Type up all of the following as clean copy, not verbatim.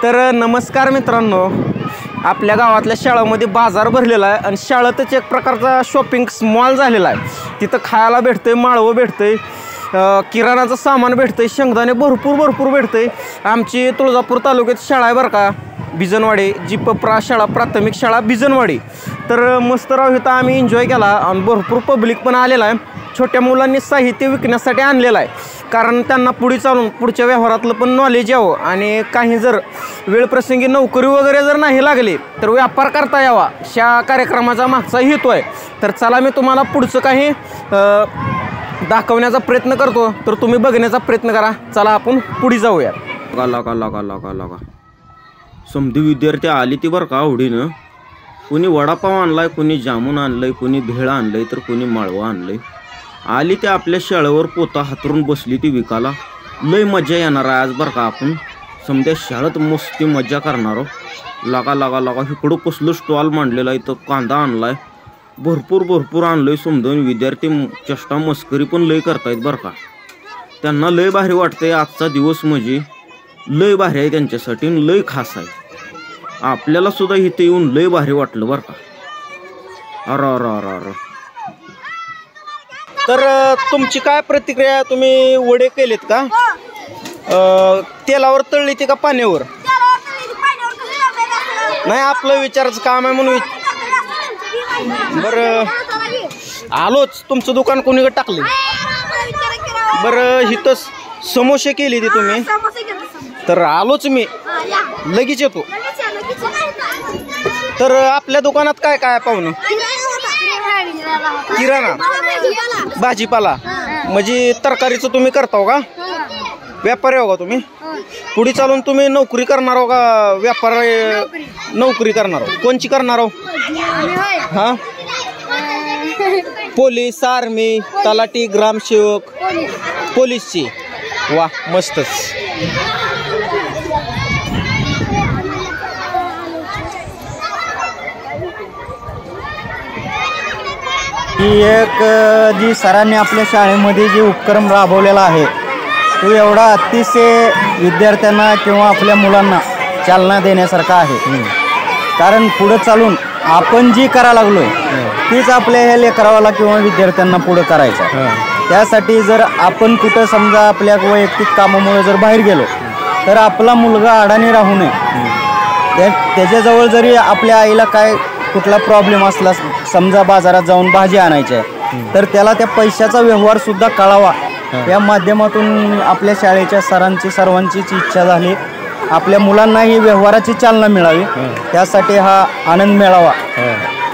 तर नमस्कार मित्रांनो, आपल्या गावातल्या शाळेमध्ये बाजार भरलेला आहे आणि शाळेतच एक प्रकारचा शॉपिंग मॉल झालेला आहे। तिथं खायला भेटते, माळवं भेटते, किराणाचं सामान भेटते, शेंगदाणे भरपूर भेटते। आमची तुळजापूर तालुक्यात शाळा आहे बरं का, बिजनवाडी, जिपप्रा शाळा, प्राथमिक शाळा बिजनवाडी। तर मस्त राव, इथं आम्ही एन्जॉय केला आणि भरपूर पब्लिक पण आलेला आहे। छोट्या मुलांनी साहित्य विकण्यासाठी आणलेलं आहे, कारण त्यांना पुढे चालून पुढच्या व्यवहारातलं पण नॉलेज यावं आणि काही जर वेळप्रसंगी नोकरी वगैरे जर नाही लागली तर व्यापार करता यावा, अशा कार्यक्रमाचा मागचा हेतू आहे। तर चला मी तुम्हाला पुढचं काही दाखवण्याचा प्रयत्न करतो, तर तुम्ही बघण्याचा प्रयत्न करा। चला आपण पुढे जाऊया। लागा समधी विद्यार्थी आली ती बरं का आवडीनं। कोणी वडापाव आणलाय, कोणी जामून आणलंय, कोणी भेळ आणलंय, तर कोणी माळवं आणलंय। आली ते आपल्या शाळेवर पोता हातरून बसली ती विकाला। लय मजा येणार आहे आज बरं का, आपण समध्या शाळेत मस्ती मजा करणार। लागा इकडं कसलं स्टॉल मांडलेला आहे, इथं कांदा आणलाय, भरपूर आणलंय। समजून विद्यार्थी चेष्टा मस्करी पण लय करतायत बरं का, त्यांना लय भारी वाटतंय। आजचा दिवस म्हणजे लय भारी आहे त्यांच्यासाठी, लय खास आहे। आपल्याला सुद्धा इथे येऊन लय भारी वाटलं बरं का। अर तर तुमची काय प्रतिक्रिया? तुम्ही वडे केलेत का? तेलावर तळली ती का पाण्यावर? नाही, आपलं विचारायचं काम आहे म्हणून। बरं आलोच, तुमचं दुकान कोणीकडे टाकले? बरं इथं समोसे केली ती तुम्ही? तर आलोच मी, लगेच येतो। तर आपल्या दुकानात काय काय पाहुणं? किराणा, भाजीपाला, म्हणजे तरकारीचं तुम्ही करता का? व्यापारी हो का तुम्ही? पुढे चालून तुम्ही नोकरी करणार हो का व्यापार? नोकरी करणार हो, कोणची करणार हो? हा, पोलीस, आर्मी, तलाठी, ग्रामसेवक, पोलीसची? वा, मस्तच। ही एक जी सरांनी आपल्या शाळेमध्ये जी उपक्रम राबवलेला आहे तो एवढा अतिशय विद्यार्थ्यांना किंवा आपल्या मुलांना चालना देण्यासारखा आहे। कारण पुढे चालून आपण जी करा लागलोय तीच आपल्या ह्या लेकरावाला किंवा विद्यार्थ्यांना पुढे करायचं। त्यासाठी जर आपण कुठं समजा आपल्या वैयक्तिक कामामुळे जर बाहेर गेलो तर आपला मुलगा अडाणी राहू नये। त्याच्याजवळ जरी आपल्या आईला काय कुठला प्रॉब्लेम असला, समजा बाजारात जाऊन भाजी आणायची आहे, तर त्याला त्या पैशाचा व्यवहार सुद्धा कळावा, या माध्यमातून आपल्या शाळेच्या सरांची सर्वांचीच इच्छा झाली। आपल्या मुलांनाही व्यवहाराची चालना मिळावी, त्यासाठी हा आनंद मेळावा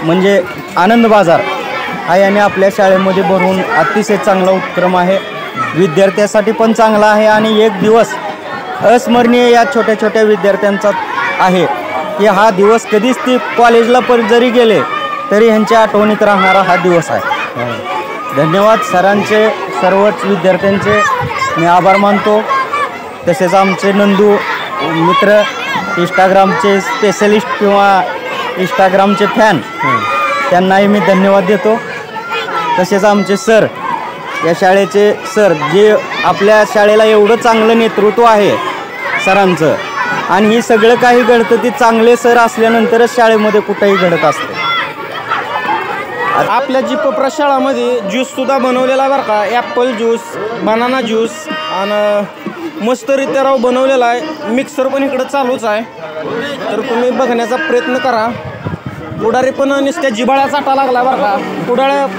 म्हणजे आनंद बाजार हा याने आपल्या शाळेमध्ये भरून अतिशय चांगला उपक्रम आहे। विद्यार्थ्यासाठी पण चांगला आहे आणि एक दिवस अस्मरणीय या छोट्या छोट्या विद्यार्थ्यांचा आहे की हा दिवस कधीच ती कॉलेजला पण जरी गेले तरी ह्यांच्या आठवणीत राहणारा हा दिवस आहे। धन्यवाद सरांचे, सर्वच विद्यार्थ्यांचे मी आभार मानतो। तसेच आमचे नंदू मित्र, इंस्टाग्रामचे स्पेशलिस्ट किंवा इंस्टाग्रामचे फॅन, त्यांनाही मी धन्यवाद देतो। तसेच आमचे सर, या शाळेचे सर, जे आपल्या शाळेला एवढं चांगलं नेतृत्व आहे सरांचं, आणि ही सगळं काही घडतं ती चांगले सर असल्यानंतरच शाळेमध्ये कुठेही घडत असते। आपल्या जिपप्रा शाळामध्ये ज्यूस सुद्धा बनवलेला बरं का, ॲपल ज्यूस, बनाना ज्यूस, आणि मस्तरित्या राव बनवलेला आहे। मिक्सर पण इकडं चालूच आहे, तर तुम्ही बघण्याचा प्रयत्न करा। पुढारी पण नुसत्या जिबाळा चाटा लागला बरं का।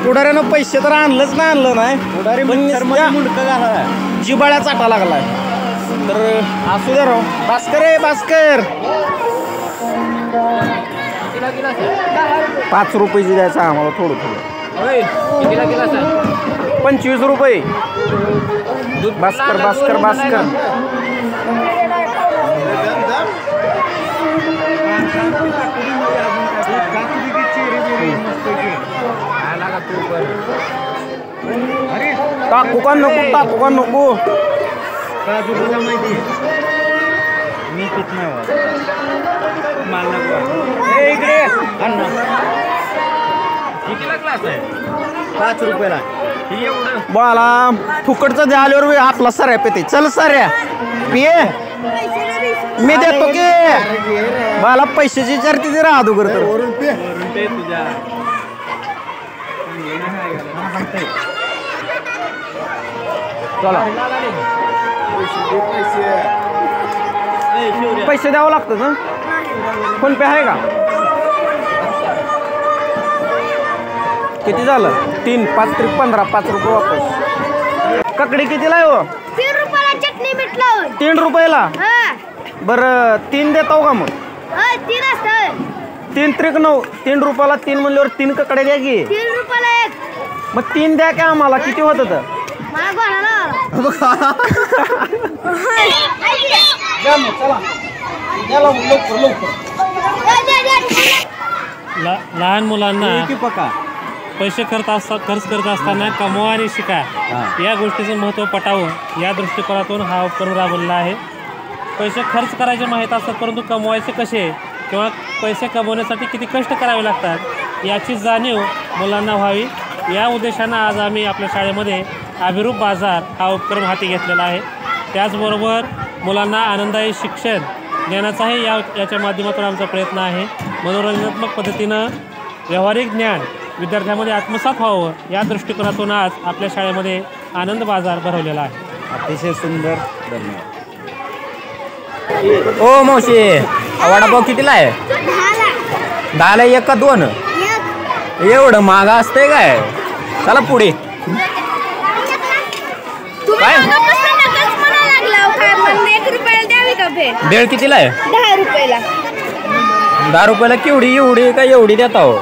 पुढाऱ्यानं पैसे तर आणलंच नाही, पुढारी पण जिबाळ्या चाटा लागलाय। तर असू द्या राव, भास्कर 5 रुपयाची द्यायचं आम्हाला, थोडं 25 रुपये। भास्कर टाकू का नको? काजू बदाम माहिती मी पित नाही माल नको। इकडे अण्णा कितीला ग्लास आहे? 5 रुपयाला। बाला फुकटचं द्याल्यावर आपला सर्या पेते। चल सर्या पिये। मी देतो की मला पैशाची विचारते ते राहा अगोदर तर. चला पैसे द्यावं लागतं ना. फोन पे आहे का? किती झालं? 3 5 3 15 5 रुपये वापस. ककडी कितीला आहे हो? 3 रुपयाला चटणी मीठ लावून. 3 रुपयाला. बरं 3 देतो का मग? 3 असतं. 3 त्रिक 9. 3 रुपयाला 3 म्हणल्यावर 3 ककडे द्या की. 3 रुपयाला एक. मग 3 द्या की आम्हाला. किती होत होतं? मला गोळाला लहान मुलांना पैसे खर्च करत असताना कमवा आणि शिका या गोष्टीचं महत्त्व पटावं या दृष्टिकोनातून हा उपक्रम राबवलेला आहे. पैसे खर्च करायचे माहीत असतात परंतु कमवायचे कसे किंवा पैसे कमवण्यासाठी किती कष्ट करावे लागतात याची जाणीव मुलांना व्हावी या उद्देशानं आज आम्ही आपल्या शाळेमध्ये अभिरूप बाजार हा उपक्रम हाती घेतलेला आहे. त्याचबरोबर मुलांना आनंददायी शिक्षण देण्याचाही याच्या माध्यमातून आमचा प्रयत्न आहे. मनोरंजनात्मक पद्धतीनं व्यावहारिक ज्ञान विद्यार्थ्यांमध्ये आत्मसात व्हावं या दृष्टिकोनातून आज आपल्या शाळेमध्ये आनंद बाजार भरवलेला आहे. अतिशय सुंदर. धन्यवाद. ओ मावशी वडापाव कितीला आहे? 10ला 1 का 2? एवढं महाग असतंय काय? चला पुढे. काय 1 रुपयाला द्यावी का भेट? भेळ कितीला आहे? 10 रुपयाला. 10 रुपयाला केवढी एवढी का एवढी देता हो?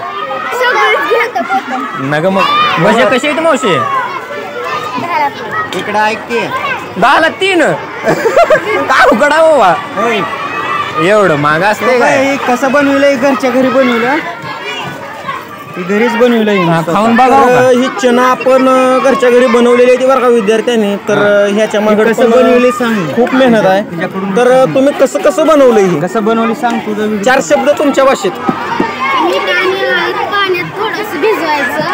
सगळंच घेतं पोतं. नग मग म्हणजे कशी आहेत मावशी? 10 इकडं ऐक की. 10ला 3 का उकडा हो एवढं महाग असते काय? हे कसं बनविलंय? घरच्या घरी बनविलं. ही घरीच बनविलंय. खाऊन बघा. ही चना आपण घरच्या घरी बनवलेली आहे बरं का विद्यार्थ्यांनी. तर ह्याच्या मागे कसं बनवले सांग. खूप मेहनत आहे. तर तुम्ही कसं कसं बनवलंय? ही कसं बनवली सांग तुझं. 4 शब्द तुमच्या भाषेत. मीठ आणि हळद पाण्यात थोडंसं भिजवायचं.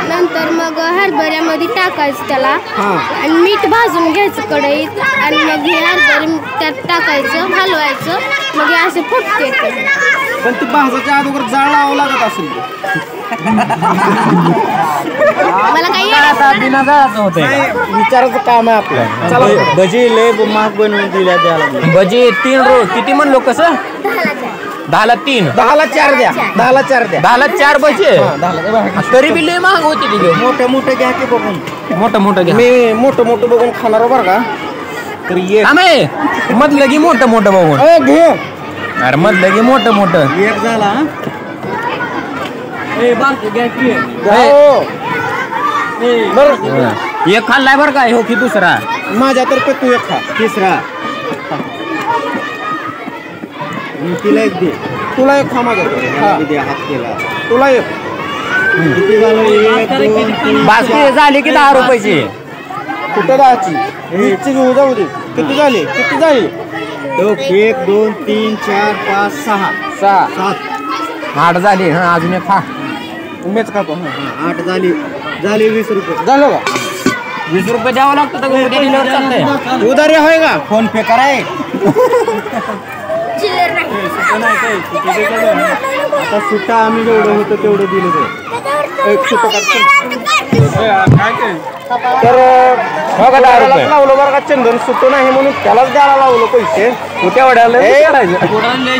नंतर मग हरभऱ्यामध्ये टाकायचं त्याला आणि मीठ भाजून घ्यायचं कढईत आणि मग हे हरभरे त्यात टाकायचं हलवायचं मग हे असे फुटते. पण ती भाजाच्या अगोदर जाळ लावावं लागत असेल. मला काही बिना जाळाचं होतंय. विचारायचं काम आहे आपलं. चला भजी लय महाग बनवून दिल्या द्यायला. भजी 3 किती म्हणलो कसं? 10ला 3. 10ला 4 द्या. 10ला 4 द्या. 10ला 4 भजी. तरी बी लय महाग होती ती. मोठं घ्या की बघून. मोठं घ्या. मी मोठं बघून खाणार बरं का. तर ये मधलं की मोठं बघून घे. अरे मधलं की मोठं एक झाला. एक खाल्लाय बरं का. हो की दुसरा माझ्यातर्फे तू एक खा. तिसरा. तिला एक दे. तुला एक खा माझ्या. हात केला. तुला एक. किती झालं? 1 2 3 बाकी झाली की 10 रुपयाची. कुठं 10ची? हीची घेऊ जाऊ दे. किती झाली? 1 2 3 4 5 6 7 8 झाली. हा अजून एक खा. मीच खातो. 8 झाली. 20 रुपये. झालं का? 20 रुपये द्यावं लागतं तर उद्या दिल्यावर चालतंय. उधारी होय का? फोन पे कराय. चिल्लर नाही. आता सुट्टा आम्ही जेवढं होतं तेवढं दिलं ते. एक सुट्टा तर लावलं बरं का. चंदन सुट्टं नाही म्हणून त्यालाच द्यायला लावलं पैसे. कुठे वड्याला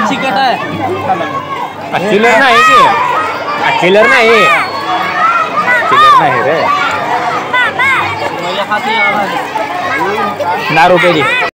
चिकट आहे. चिल्लर नाही की. चिल्लर नाही रे. 10 रुपये दे.